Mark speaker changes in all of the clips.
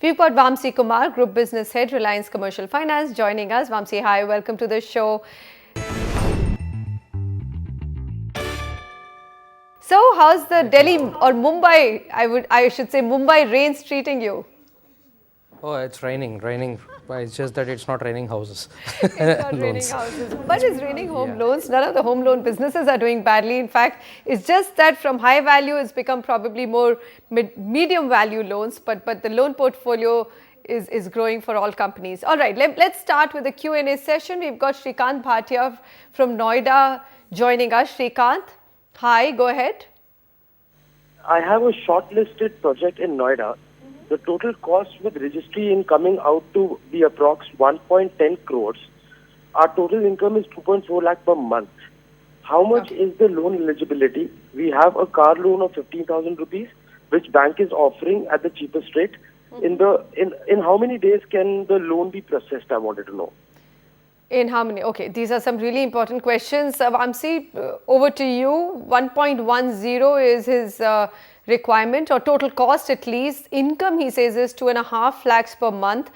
Speaker 1: We've got Vamsi Kumar, Group Business Head, Reliance Commercial Finance, joining us. Vamsi, hi, welcome to the show. So, how's the Delhi or Mumbai, I should say Mumbai rains treating you?
Speaker 2: Oh, it's raining. It's just that it's not raining houses.
Speaker 1: It's not raining houses, but it's raining home loans. None of the home loan businesses are doing badly. In fact, it's just that from high value, it's become probably more medium value loans, but the loan portfolio is growing for all companies. All right, let's start with the Q&A session. We've got Shrikant Bhatia from Noida joining us. Shrikant, hi, go ahead.
Speaker 3: I have a shortlisted project in Noida. The total cost with registry in coming out to be approx 1.10 crores. Our total income is 2.4 lakh per month. How much is the loan eligibility? We have a car loan of 15,000 rupees, which bank is offering at the cheapest rate. In how many days can the loan be processed? I wanted to know.
Speaker 1: In how many? Okay, these are some really important questions. Vamsi, over to you. 1.10 is his requirement, or total cost at least. Income, he says, is 2.5 lakhs per month.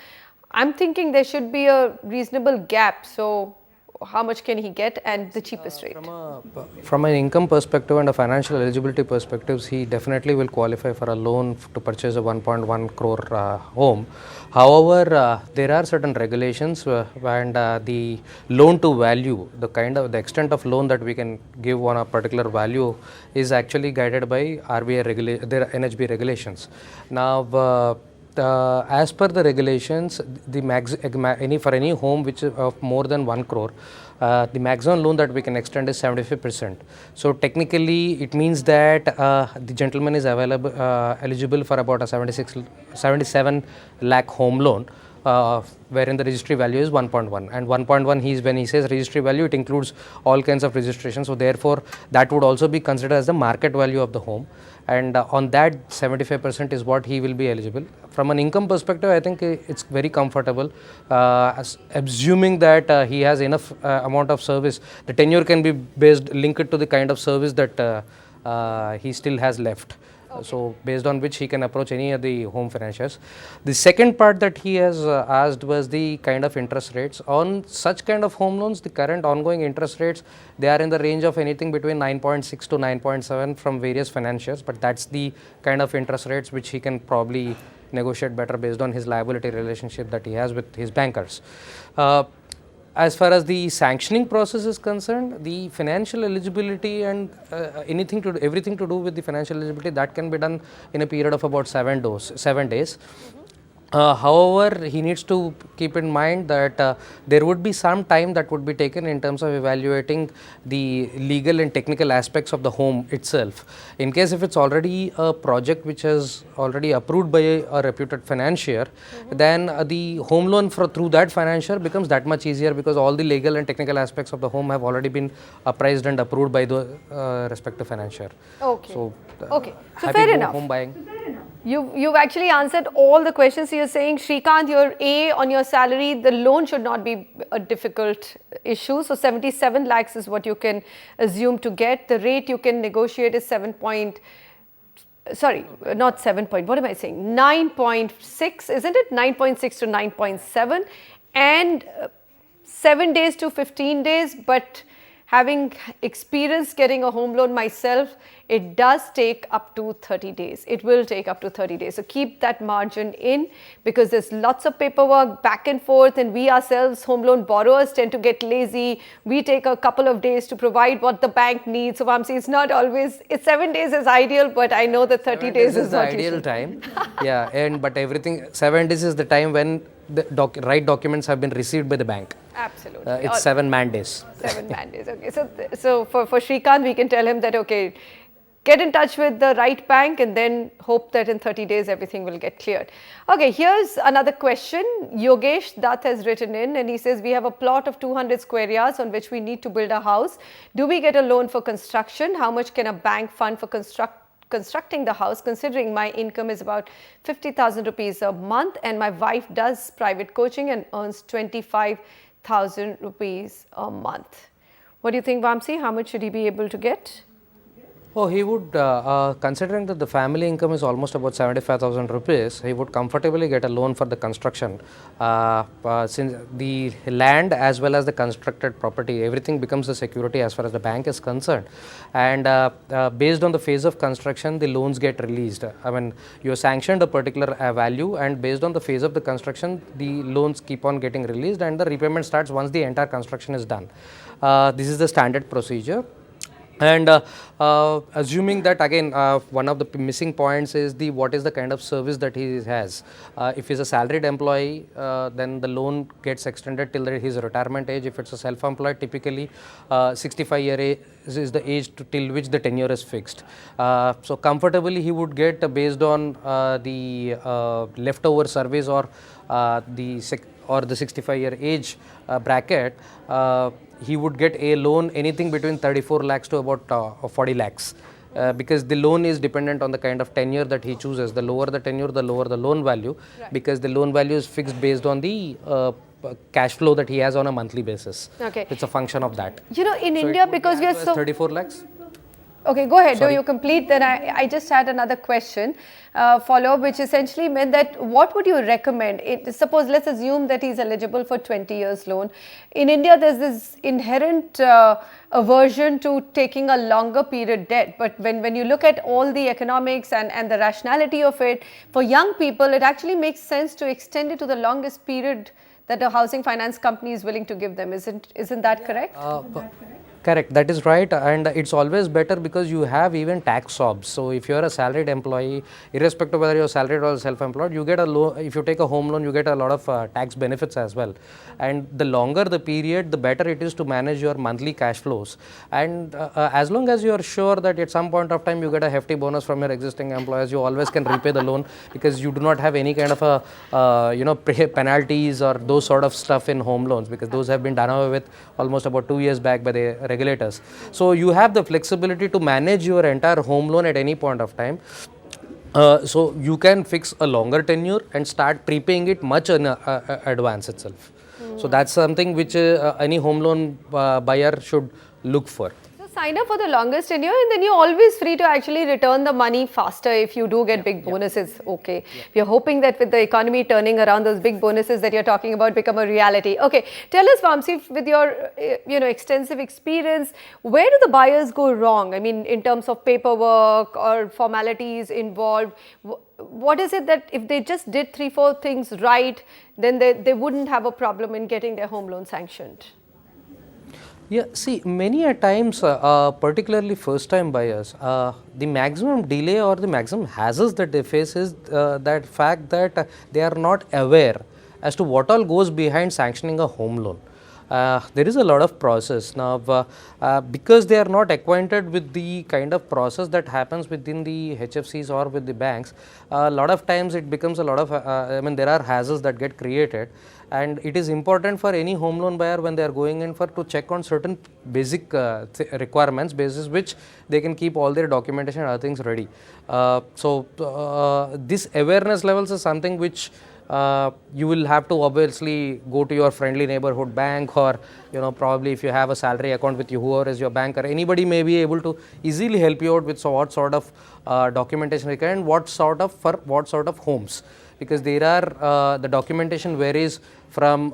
Speaker 1: I'm thinking there should be a reasonable gap. So, how much can he get and the cheapest rate?
Speaker 2: From an income perspective and a financial eligibility perspective, he definitely will qualify for a loan to purchase a 1.1 crore home. However, there are certain regulations and the loan to value, the extent of loan that we can give on a particular value is actually guided by their NHB regulations. Now, as per the regulations, for any home which is of more than 1 crore, the maximum loan that we can extend is 75%. So technically, it means that the gentleman is eligible for about a 77 lakh home loan, wherein the registry value is 1.1, and 1.1 when he says registry value, it includes all kinds of registration. So therefore, that would also be considered as the market value of the home, and on that 75% is what he will be eligible. From an income perspective, I think it's very comfortable, assuming that he has enough amount of service. The tenure can be linked to the kind of service that he still has left. So based on which he can approach any of the home financiers. The second part that he has asked was the kind of interest rates. On such kind of home loans, the current ongoing interest rates, they are in the range of anything between 9.6 to 9.7 from various financiers, but that's the kind of interest rates which he can probably negotiate better based on his liability relationship that he has with his bankers. As far as the sanctioning process is concerned, the financial eligibility and everything to do with the financial eligibility, that can be done in a period of about 7 days. However, he needs to keep in mind that there would be some time that would be taken in terms of evaluating the legal and technical aspects of the home itself. In case if it's already a project which is already approved by a reputed financier, then the home loan through that financier becomes that much easier, because all the legal and technical aspects of the home have already been appraised and approved by the respective financier.
Speaker 1: Okay.
Speaker 2: So
Speaker 1: Fair enough.
Speaker 2: Home buying.
Speaker 1: You've actually answered all the questions. You're saying, Shrikant, your A on your salary, the loan should not be a difficult issue. So 77 lakhs is what you can assume to get. The rate you can negotiate is 9.6, isn't it? 9.6 to 9.7, and 7 days to 15 days. But having experienced getting a home loan myself, it does take up to 30 days. It will take up to 30 days. So keep that margin in, because there's lots of paperwork back and forth, and we ourselves, home loan borrowers, tend to get lazy. We take a couple of days to provide what the bank needs. So Vamsi, it's not always, 7 days is ideal, but I know that 30 days is
Speaker 2: the
Speaker 1: what
Speaker 2: ideal time. Yeah, but 7 days is the time when the right documents have been received by the bank.
Speaker 1: Absolutely.
Speaker 2: It's 7 man days.
Speaker 1: 7 man days. Okay. So for Shrikant, we can tell him that, okay, get in touch with the right bank and then hope that in 30 days everything will get cleared. Okay, here's another question. Yogesh Dutt has written in, and he says, we have a plot of 200 square yards on which we need to build a house. Do we get a loan for construction? How much can a bank fund for constructing the house, considering my income is about 50,000 rupees a month and my wife does private coaching and earns 25,000 rupees a month? What do you think, Vamsi? How much should he be able to get?
Speaker 2: Oh, he would, considering that the family income is almost about 75,000 rupees, he would comfortably get a loan for the construction. Since the land as well as the constructed property, everything becomes the security as far as the bank is concerned. And based on the phase of construction, the loans get released. I mean, you are sanctioned a particular value, and based on the phase of the construction, the loans keep on getting released, and the repayment starts once the entire construction is done. This is the standard procedure. And assuming that again, one of the missing points is the what is the kind of service that he has. If he's a salaried employee, then the loan gets extended till his retirement age. If it's a self-employed, typically 65-year age is the age till which the tenure is fixed. So comfortably he would get based on the leftover service or the 65-year age bracket. He would get a loan anything between 34 lakhs to about 40 lakhs. Because the loan is dependent on the kind of tenure that he chooses. The lower the tenure, the lower the loan value, because the loan value is fixed based on the cash flow that he has on a monthly basis.
Speaker 1: Okay.
Speaker 2: It's a function of that.
Speaker 1: You know, in India, because we are so...
Speaker 2: 34 lakhs?
Speaker 1: Okay, go ahead.
Speaker 2: Sorry.
Speaker 1: Do you complete? Then I just had another question, follow-up, which essentially meant that what would you recommend? Suppose, let's assume that he's eligible for 20 years loan. In India, there's this inherent aversion to taking a longer period debt. But when you look at all the economics and the rationality of it, for young people, it actually makes sense to extend it to the longest period that a housing finance company is willing to give them. Isn't that correct?
Speaker 2: Correct, that is right, and it's always better because you have even tax sobs. So if you are a salaried employee, irrespective of whether you are salaried or self-employed, you get a loan. If you take a home loan, you get a lot of tax benefits as well. And the longer the period, the better it is to manage your monthly cash flows. And as long as you are sure that at some point of time you get a hefty bonus from your existing employers, you always can repay the loan because you do not have any kind of a penalties or those sort of stuff in home loans, because those have been done away with almost about 2 years back by the regulators. So you have the flexibility to manage your entire home loan at any point of time. So you can fix a longer tenure and start prepaying it much in advance itself. So that's something which any home loan buyer should look for.
Speaker 1: Sign up for the longest tenure, and then you're always free to actually return the money faster if you do get big bonuses. Okay. We're hoping that with the economy turning around, those big bonuses that you're talking about become a reality. Okay. Tell us, Vamsi, with your extensive experience, where do the buyers go wrong? I mean, in terms of paperwork or formalities involved, what is it that if they just did 3-4 things right, then they wouldn't have a problem in getting their home loan sanctioned?
Speaker 2: Yeah, see, many a times, particularly first-time buyers, the maximum delay or the maximum hazards that they face is that fact that they are not aware as to what all goes behind sanctioning a home loan. There is a lot of process now because they are not acquainted with the kind of process that happens within the HFCs or with the banks. A lot of times it becomes a lot of there are hazards that get created, and it is important for any home loan buyer when they are going in for to check on certain basic requirements basis which they can keep all their documentation and other things ready. This awareness levels is something which you will have to obviously go to your friendly neighborhood bank, or probably if you have a salary account with you, whoever is your banker, anybody may be able to easily help you out with what sort of documentation required and what sort of homes, because there are the documentation varies from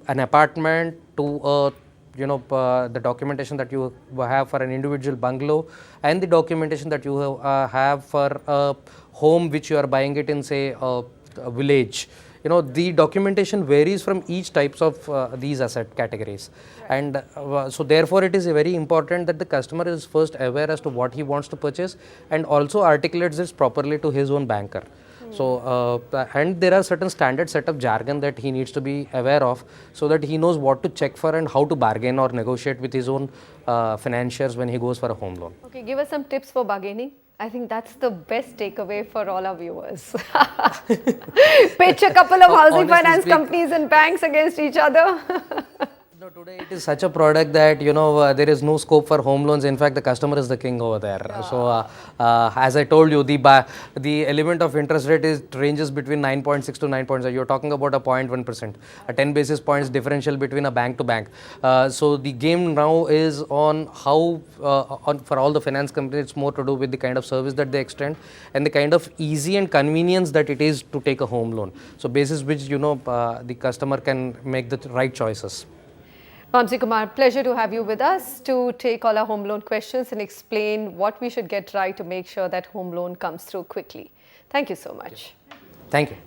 Speaker 2: an apartment to the documentation that you have for an individual bungalow and the documentation that you have for a home which you are buying it in, say, a village. The documentation varies from each types of these asset categories, and so therefore it is very important that the customer is first aware as to what he wants to purchase and also articulates this properly to his own banker. So and there are certain standard set of jargon that he needs to be aware of, so that he knows what to check for and how to bargain or negotiate with his own financiers when he goes for a home loan.
Speaker 1: Okay, give us some tips for bargaining. I think that's the best takeaway for all our viewers. Pitch a couple of housing finance companies and banks against each other.
Speaker 2: No, today it is such a product that there is no scope for home loans. In fact, the customer is the king over there. So, as I told you, the element of interest rate ranges between 9.6 to 9.0. You're talking about a 0.1%, a 10 basis points differential between a bank to bank. So the game now is on how for all the finance companies, it's more to do with the kind of service that they extend and the kind of easy and convenience that it is to take a home loan. So basis which the customer can make the right choices.
Speaker 1: Vamsi Kumar, pleasure to have you with us to take all our home loan questions and explain what we should get right to make sure that home loan comes through quickly. Thank you so much.
Speaker 2: Thank you.